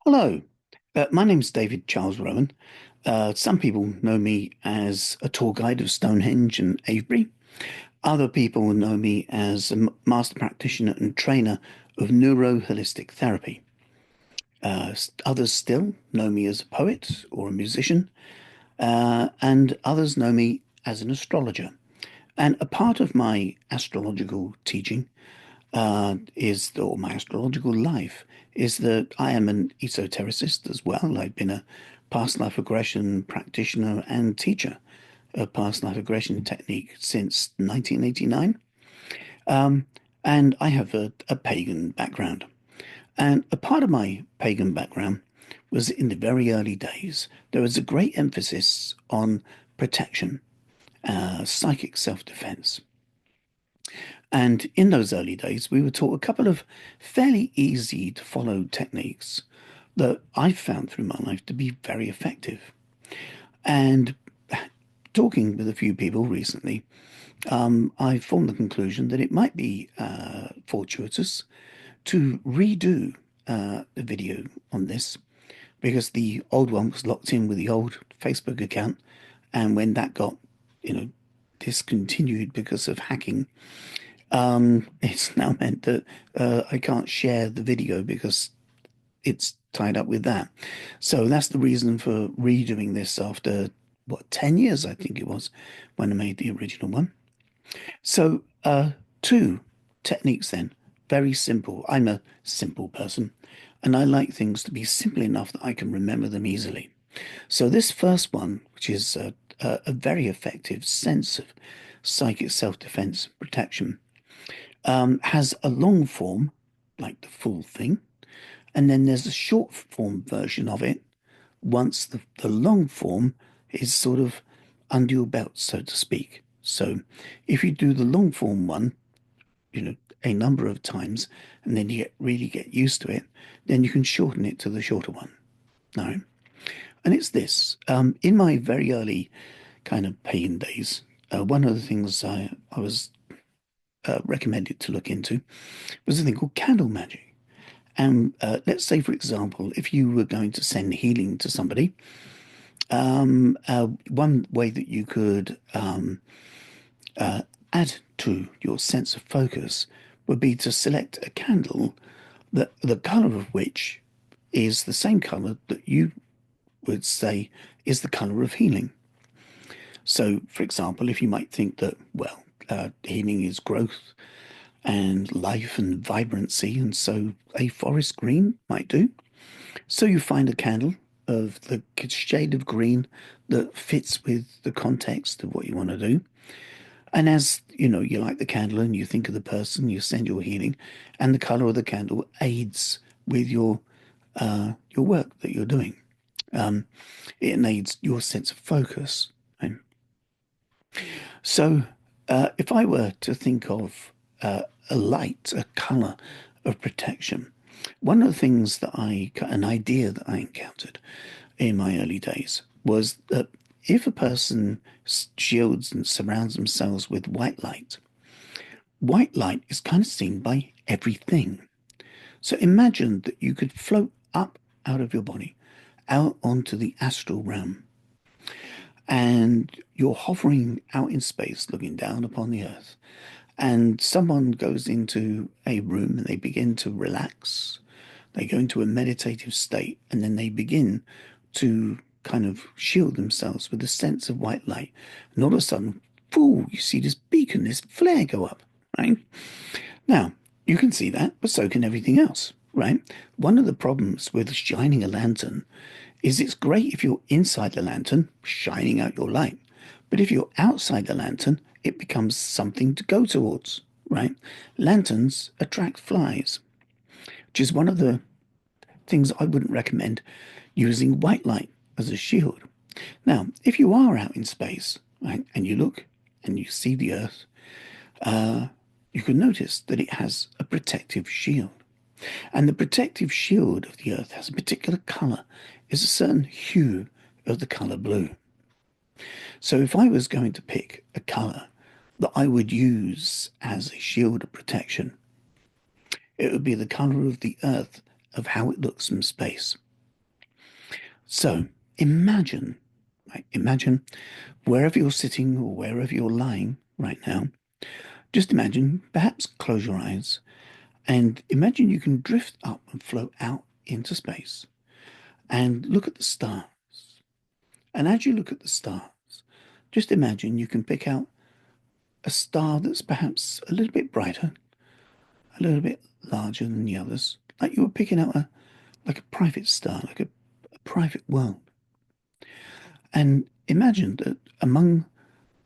Hello, my name's David Charles Rowan. Some people know me as a tour guide of Stonehenge and Avebury. Other people know me as a master practitioner and trainer of neuro-holistic therapy. Others still know me as a poet or a musician, and others know me as an astrologer. And a part of my astrological teaching or my astrological life, is that I am an esotericist as well. I've been a past life regression practitioner and teacher of past life regression technique since 1989. Um, and I have a pagan background. And a part of my pagan background was in the very early days, there was a great emphasis on protection, psychic self-defense. And in those early days, we were taught a couple of fairly easy to follow techniques that I've found through my life to be very effective. And talking with a few people recently, I formed the conclusion that it might be fortuitous to redo the video on this because the old one was locked in with the old Facebook account. And when that got, you know, discontinued because of hacking, it's now meant that I can't share the video because it's tied up with that. So that's the reason for redoing this after, what, 10 years, I think it was, when I made the original one. So, two techniques then, very simple. I'm a simple person, and I like things to be simple enough that I can remember them easily. So this first one, which is a very effective sense of psychic self-defense protection, has a long form, like the full thing, and then there's a short form version of it once the long form is sort of under your belt, so to speak. So if you do the long form one, a number of times, and then you really get used to it, then you can shorten it to the shorter one. All right. And it's this. In my very early kind of pagan days, one of the things I was recommended to look into was a thing called candle magic. And let's say, for example, if you were going to send healing to somebody, one way that you could add to your sense of focus would be to select a candle that the color of which is the same color that you would say is the color of healing. So, for example, if you might think that, well, healing is growth and life and vibrancy, and so a forest green might do. So you find a candle of the shade of green that fits with the context of what you want to do. And as you know, you light the candle and you think of the person, you send your healing, and the color of the candle aids with your work that you're doing. Um, it aids your sense of focus. Right? So, if I were to think of a light, a color of protection, one of the things an idea that I encountered in my early days was that if a person shields and surrounds themselves with white light is kind of seen by everything. So imagine that you could float up out of your body, out onto the astral realm, and you're hovering out in space, looking down upon the earth. And someone goes into a room and they begin to relax. They go into a meditative state, and then they begin to kind of shield themselves with a sense of white light. And all of a sudden, fool, you see this beacon, this flare go up, right? Now, you can see that, but so can everything else, right? One of the problems with shining a lantern is it's great if you're inside the lantern, shining out your light. But if you're outside the lantern, it becomes something to go towards, right? Lanterns attract flies, which is one of the things I wouldn't recommend using white light as a shield. Now, if you are out in space, right, and you look and you see the Earth, you can notice that it has a protective shield. And the protective shield of the Earth has a particular color, is a certain hue of the color blue. So if I was going to pick a color that I would use as a shield of protection, it would be the color of the Earth, of how it looks from space. So imagine, right, imagine wherever you're sitting or wherever you're lying right now, just imagine, perhaps close your eyes, and imagine you can drift up and float out into space and look at the stars. And as you look at the stars, just imagine you can pick out a star that's perhaps a little bit brighter, a little bit larger than the others, like you were picking out a private star, a private world. And imagine that among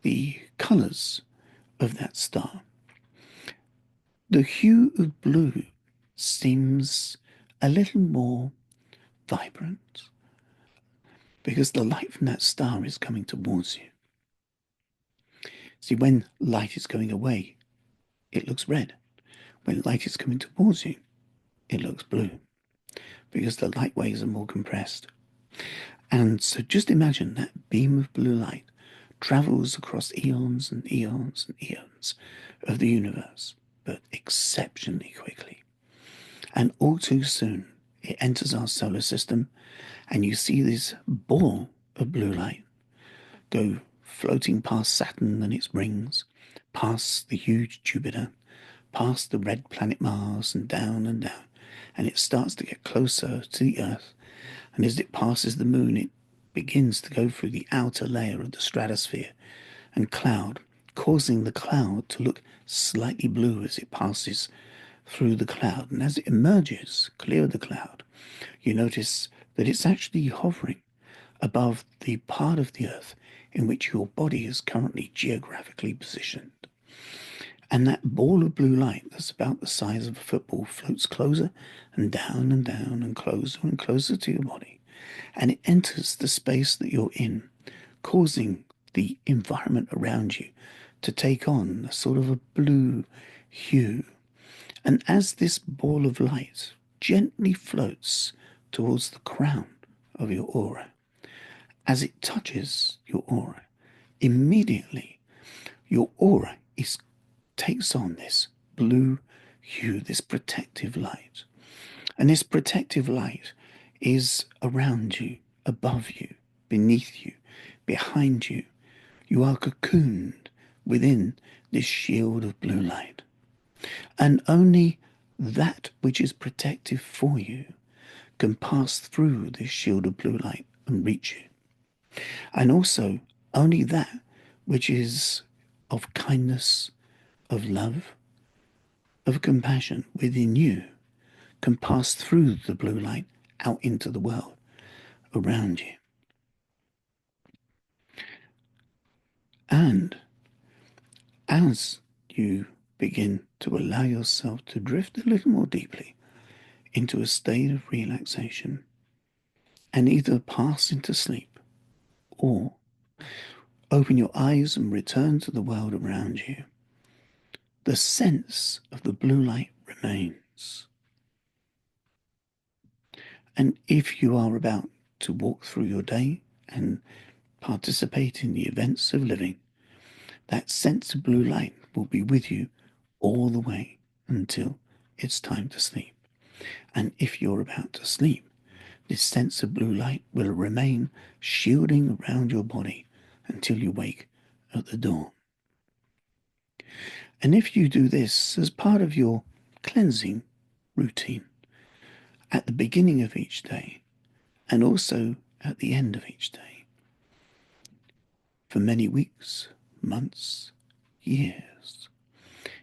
the colours of that star, the hue of blue seems a little more vibrant because the light from that star is coming towards you. See, when light is going away, it looks red. When light is coming towards you, it looks blue because the light waves are more compressed. And so just imagine that beam of blue light travels across eons and eons and eons of the universe, but exceptionally quickly. And all too soon, it enters our solar system, and you see this ball of blue light go floating past Saturn and its rings, past the huge Jupiter, past the red planet Mars, and down and down. And it starts to get closer to the Earth. And as it passes the moon, it begins to go through the outer layer of the stratosphere and cloud, causing the cloud to look slightly blue as it passes through the cloud. And as it emerges clear of the cloud, you notice that it's actually hovering above the part of the Earth in which your body is currently geographically positioned. And that ball of blue light that's about the size of a football floats closer and down and closer to your body. And it enters the space that you're in, causing the environment around you to take on a sort of a blue hue. And as this ball of light gently floats towards the crown of your aura, as it touches your aura, immediately your aura takes on this blue hue, this protective light. And this protective light is around you, above you, beneath you, behind you. You are cocooned within this shield of blue light. And only that which is protective for you can pass through this shield of blue light and reach you. And also, only that which is of kindness, of love, of compassion within you can pass through the blue light out into the world around you. And as you begin to allow yourself to drift a little more deeply into a state of relaxation and either pass into sleep or open your eyes and return to the world around you, the sense of the blue light remains. And if you are about to walk through your day and participate in the events of living, that sense of blue light will be with you all the way until it's time to sleep. And if you're about to sleep, this sense of blue light will remain shielding around your body until you wake at the dawn. And if you do this as part of your cleansing routine at the beginning of each day and also at the end of each day, for many weeks, months, years,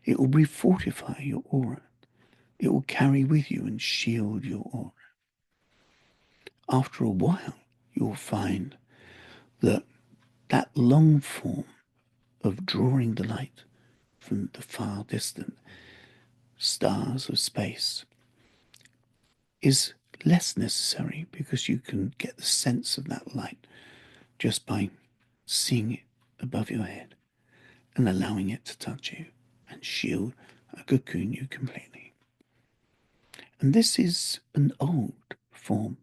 it will refortify your aura. It will carry with you and shield your aura. After a while, you'll find that that long form of drawing the light from the far distant stars of space is less necessary because you can get the sense of that light just by seeing it above your head and allowing it to touch you and shield and cocoon you completely. And this is an old form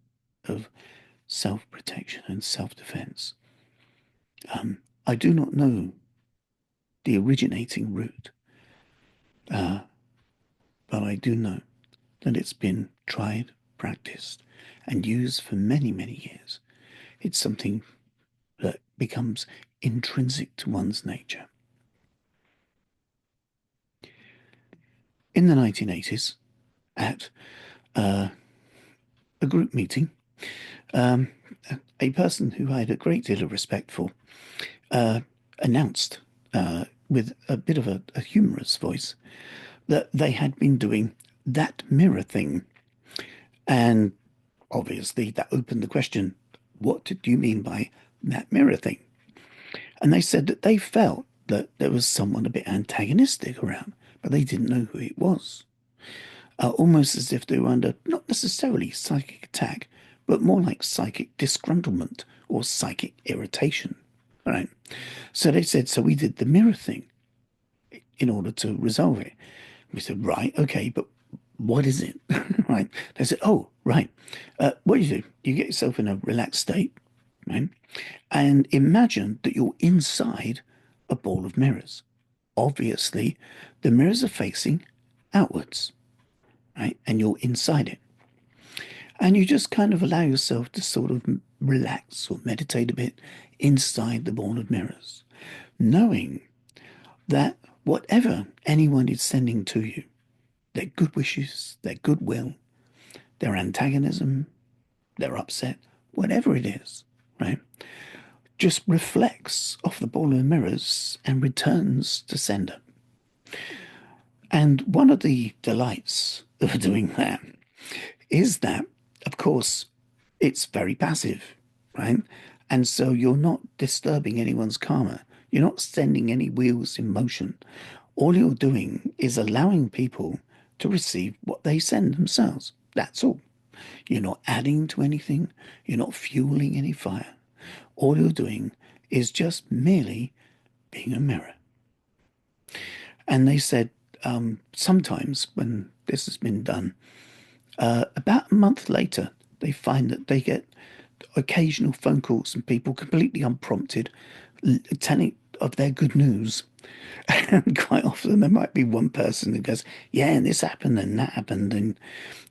of self-protection and self-defense. I do not know the originating root, but I do know that it's been tried, practiced, and used for many, many years It's something that becomes intrinsic to one's nature. In the 1980s, at uh, a group meeting, um, a person who I had a great deal of respect for uh, announced with a bit of a humorous voice that they had been doing that mirror thing. And obviously, that opened the question, what did you mean by that mirror thing? And they said that they felt that there was someone a bit antagonistic around, but they didn't know who it was. Almost as if they were under not necessarily psychic attack, but more like psychic disgruntlement or psychic irritation. Right. So they said, so we did the mirror thing in order to resolve it. We said, right, okay, but what is it? Right. They said, oh, right. What do? You get yourself in a relaxed state, right? And imagine that you're inside a ball of mirrors. Obviously, the mirrors are facing outwards, right? And you're inside it. And you just kind of allow yourself to sort of relax or meditate a bit inside the ball of mirrors, knowing that whatever anyone is sending to you, their good wishes, their goodwill, their antagonism, their upset, whatever it is, right, just reflects off the ball of mirrors and returns to sender. And one of the delights of doing that is that, of course, it's very passive, right? And so you're not disturbing anyone's karma. You're not sending any wheels in motion. All you're doing is allowing people to receive what they send themselves. That's all. You're not adding to anything. You're not fueling any fire. All you're doing is just merely being a mirror. And they said sometimes when this has been done, about a month later, they find that they get occasional phone calls from people completely unprompted, telling of their good news. And quite often there might be one person who goes, yeah, and this happened and that happened. And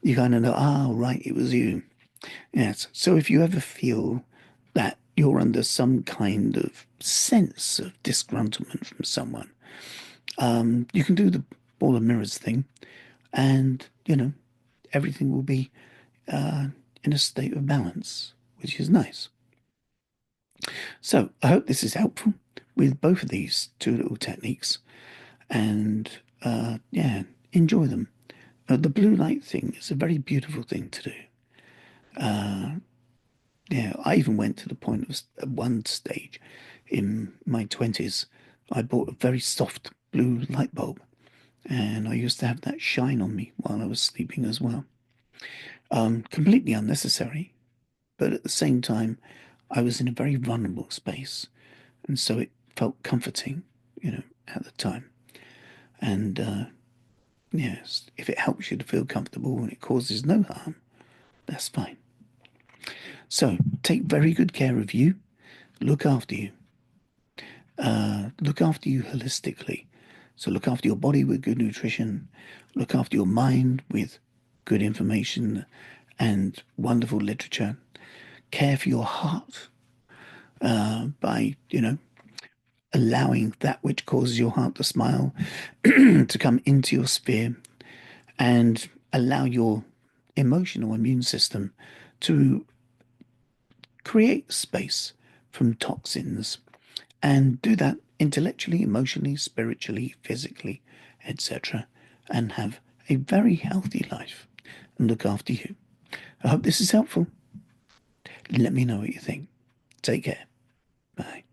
you kind of know, oh, right, it was you. Yes. So if you ever feel that you're under some kind of sense of disgruntlement from someone, you can do the ball of mirrors thing, and everything will be in a state of balance, which is nice. So I hope this is helpful with both of these two little techniques, and yeah, enjoy them. The blue light thing is a very beautiful thing to do. Yeah, I even went to the point of at one stage in my 20s, I bought a very soft blue light bulb, and I used to have that shine on me while I was sleeping as well. Completely unnecessary, but at the same time, I was in a very vulnerable space, and so it felt comforting, at the time. And yes, if it helps you to feel comfortable and it causes no harm, that's fine. So take very good care of you, look after you, look after you holistically. So look after your body with good nutrition, look after your mind with good information and wonderful literature. Care for your heart by, allowing that which causes your heart to smile to come into your sphere, and allow your emotional immune system to create space from toxins, and do that intellectually, emotionally, spiritually, physically, etc., and have a very healthy life and look after you. I hope this is helpful. Let me know what you think. Take care. Bye.